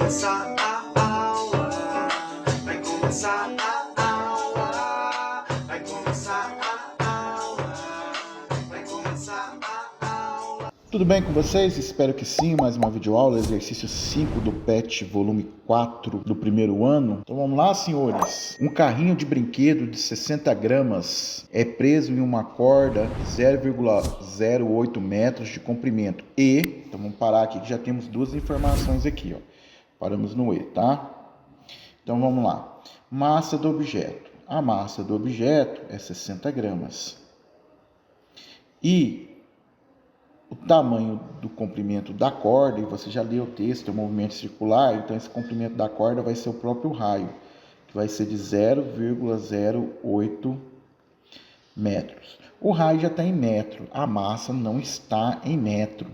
começar a aula, vai começar a aula, vai começar a aula, vai começar a aula. Tudo bem com vocês? Espero que sim. Mais uma videoaula, exercício 5 do PET, volume 4 do primeiro ano. Então vamos lá, senhores. Um carrinho de brinquedo de 60 gramas é preso em uma corda 0,08 metros de comprimento e... Então vamos parar aqui que já temos duas informações aqui, ó. Paramos no E, tá? Então vamos lá. Massa do objeto. A massa do objeto é 60 gramas. E o tamanho do comprimento da corda, e você já leu o texto, é um movimento circular, então esse comprimento da corda vai ser o próprio raio, que vai ser de 0,08 metros. O raio já está em metro, a massa não está em metro.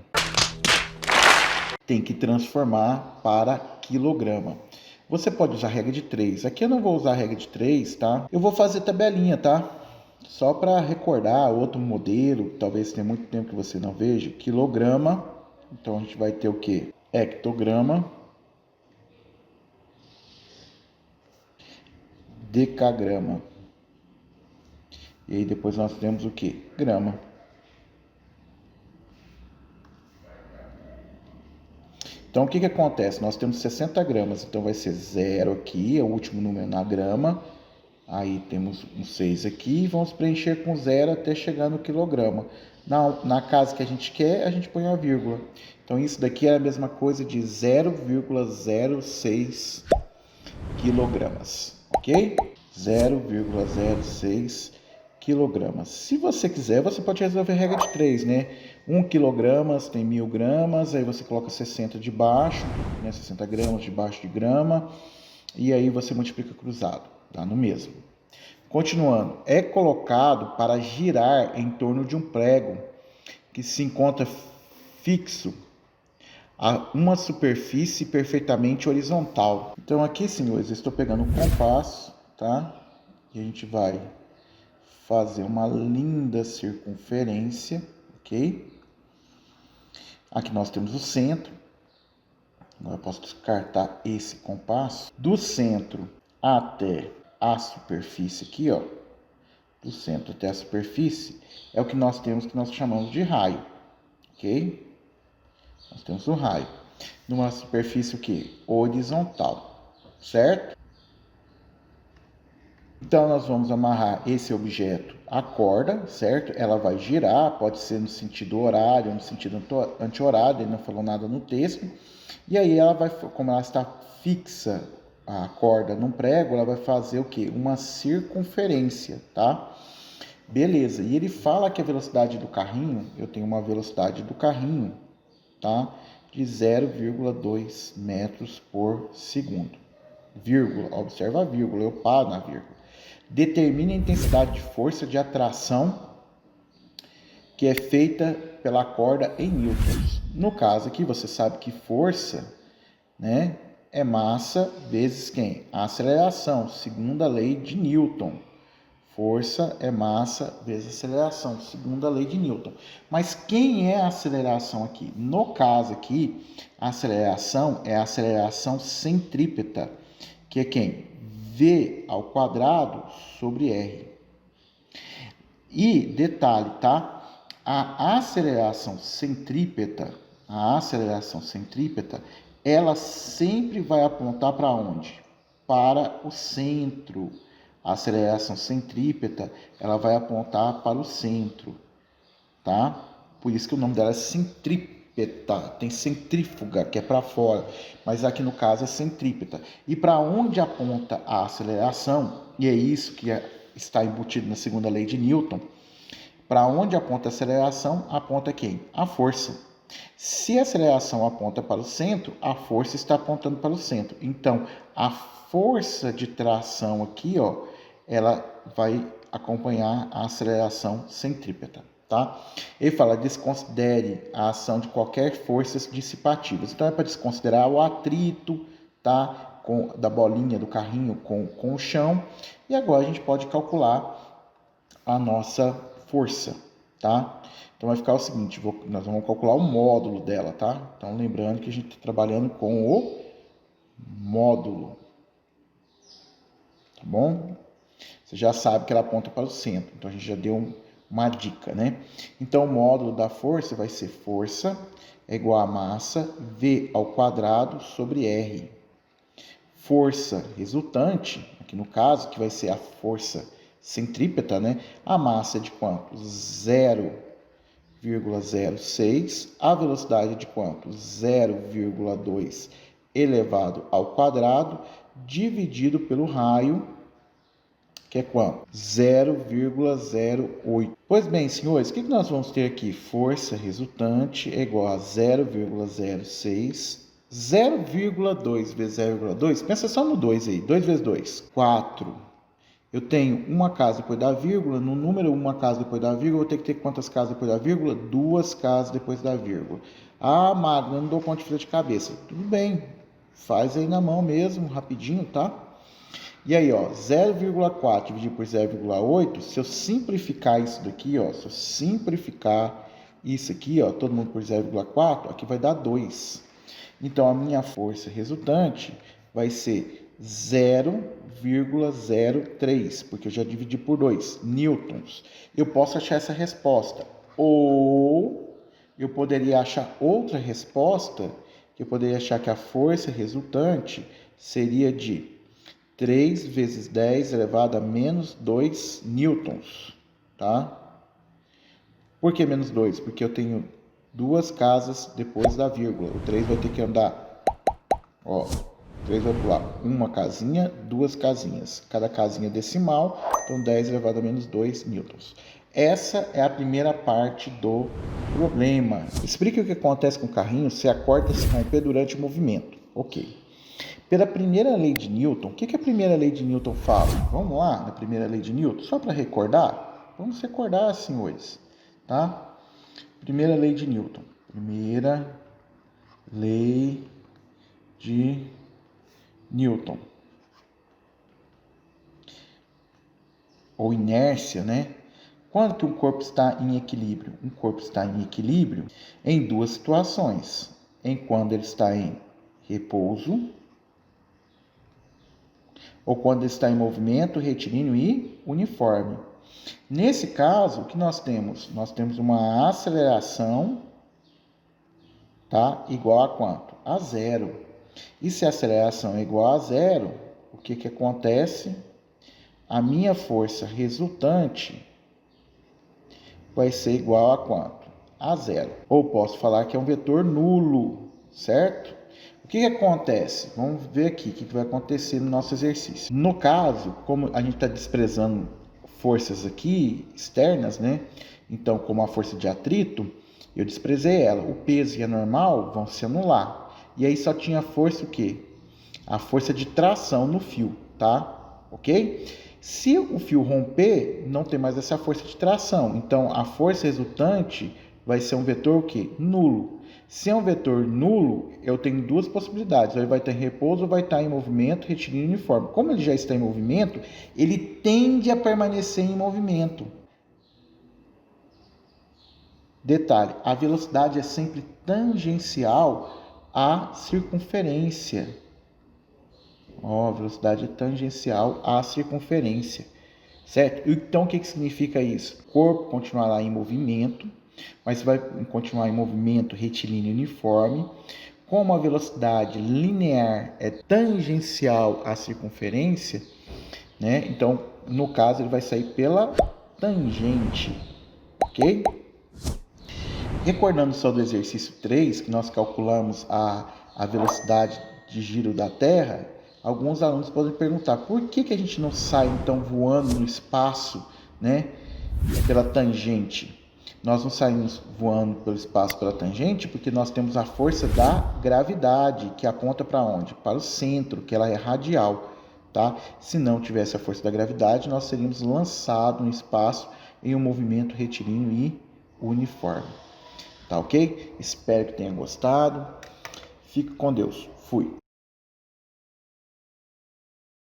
Tem que transformar para quilograma. Você pode usar a regra de 3. Aqui eu não vou usar a regra de 3, tá? Eu vou fazer tabelinha, tá? Só para recordar outro modelo, talvez tenha muito tempo que você não veja, quilograma. Então a gente vai ter o quê? Hectograma, decagrama. E aí depois nós temos o quê? Grama. Então o que acontece? Nós temos 60 gramas, então vai ser 0 aqui, é o último número na grama. Aí temos um 6 aqui, vamos preencher com 0 até chegar no quilograma. Na casa que a gente quer, a gente põe uma vírgula. Então isso daqui é a mesma coisa de 0,06 quilogramas, ok? 0,06 quilogramas. Se você quiser, você pode resolver a regra de 3, né? 1 quilogramas tem 1000 gramas, aí você coloca 60 de baixo, né? 60 gramas debaixo de grama, e aí você multiplica cruzado, dá no mesmo. Continuando, é colocado para girar em torno de um prego que se encontra fixo a uma superfície perfeitamente horizontal. Então aqui, senhores, eu estou pegando um compasso, tá? E a gente vai fazer uma linda circunferência, ok? Aqui nós temos o centro. Agora eu posso descartar esse compasso. Do centro até a superfície aqui, ó. Do centro até a superfície é o que nós temos, que nós chamamos de raio, ok? Nós temos o raio. Numa superfície o que? Horizontal, certo? Então, nós vamos amarrar esse objeto à corda, certo? Ela vai girar, pode ser no sentido horário ou no sentido anti-horário, ele não falou nada no texto. E aí, ela vai, como ela está fixa, a corda num prego, ela vai fazer o quê? Uma circunferência, tá? Beleza, e ele fala que a velocidade do carrinho, eu tenho uma velocidade do carrinho, tá? De 0,2 metros por segundo. Vírgula, observa a vírgula, eu paro na vírgula. Determine a intensidade de força de atração que é feita pela corda em newtons. No caso aqui, você sabe que força, né, é massa vezes quem? A aceleração, segundo a lei de Newton. Força é massa vezes aceleração, segundo a lei de Newton. Mas quem é a aceleração aqui? No caso aqui, a aceleração é a aceleração centrípeta, que é quem? V ao quadrado sobre R. E detalhe, tá? A aceleração centrípeta, ela sempre vai apontar para onde? Para o centro. A aceleração centrípeta, ela vai apontar para o centro, tá? Por isso que o nome dela é centrípeta. Tem centrífuga, que é para fora, mas aqui no caso é centrípeta. E para onde aponta a aceleração, e é isso que está embutido na segunda lei de Newton, para onde aponta a aceleração, aponta quem? A força. Se a aceleração aponta para o centro, a força está apontando para o centro. Então, a força de tração aqui, ó, ela vai acompanhar a aceleração centrípeta, tá? Ele fala, desconsidere a ação de qualquer forças dissipativas. Então, é para desconsiderar o atrito, tá? Da bolinha do carrinho com o chão. E agora a gente pode calcular a nossa força, tá? Então vai ficar o seguinte, nós vamos calcular o módulo dela, tá? Então lembrando que a gente está trabalhando com o módulo. Tá bom? Você já sabe que ela aponta para o centro, então a gente já deu uma dica, né? Então, o módulo da força vai ser força é igual a massa V ao quadrado sobre R. Força resultante, aqui no caso, que vai ser a força centrípeta, né? A massa é de quanto? 0,06. A velocidade é de quanto? 0,2 elevado ao quadrado, dividido pelo raio, que é quanto? 0,08. Pois bem, senhores, o que nós vamos ter aqui? Força resultante é igual a 0,06. 0,2 vezes 0,2, pensa só no 2 aí. 2 vezes 2, 4. Eu tenho uma casa depois da vírgula. No número uma casa depois da vírgula, eu tenho que ter quantas casas depois da vírgula? 2 casas depois da vírgula. Ah, Magno, eu não dou conta de fazer de cabeça. Tudo bem, faz aí na mão mesmo, rapidinho, tá? E aí, ó, 0,4 dividido por 0,8, se eu simplificar isso daqui, ó, se eu simplificar isso aqui, ó, todo mundo por 0,4, aqui vai dar 2. Então, a minha força resultante vai ser 0,03, porque eu já dividi por 2 newtons. Eu posso achar essa resposta, ou eu poderia achar outra resposta, que eu poderia achar que a força resultante seria de 3 vezes 10 elevado a menos 2 newtons, tá? Por que menos 2? Porque eu tenho 2 casas depois da vírgula. O 3 vai ter que andar, ó, 3 vai pular uma casinha, 2 casinhas. Cada casinha decimal, então 10 elevado a menos 2 newtons. Essa é a primeira parte do problema. Explique o que acontece com o carrinho se a corda se romper durante o movimento. Ok. Pela primeira lei de Newton, o que a primeira lei de Newton fala? Vamos lá, na primeira lei de Newton, só para recordar? Vamos recordar, senhores, tá? Primeira lei de Newton. Primeira lei de Newton. Ou inércia, né? Quando que um corpo está em equilíbrio? Um corpo está em equilíbrio em duas situações. Em quando ele está em repouso, ou quando ele está em movimento retilíneo e uniforme. Nesse caso, o que nós temos? Nós temos uma aceleração, tá, igual a quanto? A zero. E se a aceleração é igual a zero, o que acontece? A minha força resultante vai ser igual a quanto? A zero. Ou posso falar que é um vetor nulo, certo? O que acontece? Vamos ver aqui o que vai acontecer no nosso exercício. No caso, como a gente está desprezando forças aqui externas, né? Então, como a força de atrito, eu desprezei ela. O peso e a normal vão se anular. E aí só tinha força o quê? A força de tração no fio, tá? Ok? Se o fio romper, não tem mais essa força de tração. Então, a força resultante vai ser um vetor o quê? Nulo. Se é um vetor nulo, eu tenho duas possibilidades. Ele vai estar em repouso ou vai estar em movimento retilíneo uniforme. Como ele já está em movimento, ele tende a permanecer em movimento. Detalhe, a velocidade é sempre tangencial à circunferência. Ó, a velocidade é tangencial à circunferência. Certo? Então, o que significa isso? O corpo continuará em movimento, mas vai continuar em movimento retilíneo uniforme. Como a velocidade linear é tangencial à circunferência, né? Então, no caso, ele vai sair pela tangente, ok? Recordando só do exercício 3, que nós calculamos a velocidade de giro da Terra, alguns alunos podem perguntar por que a gente não sai então voando no espaço, né, pela tangente? Nós não saímos voando pelo espaço pela tangente porque nós temos a força da gravidade, que aponta para onde? Para o centro, que ela é radial, tá? Se não tivesse a força da gravidade, nós seríamos lançados no espaço em um movimento retilíneo e uniforme. Tá ok? Espero que tenha gostado. Fique com Deus. Fui.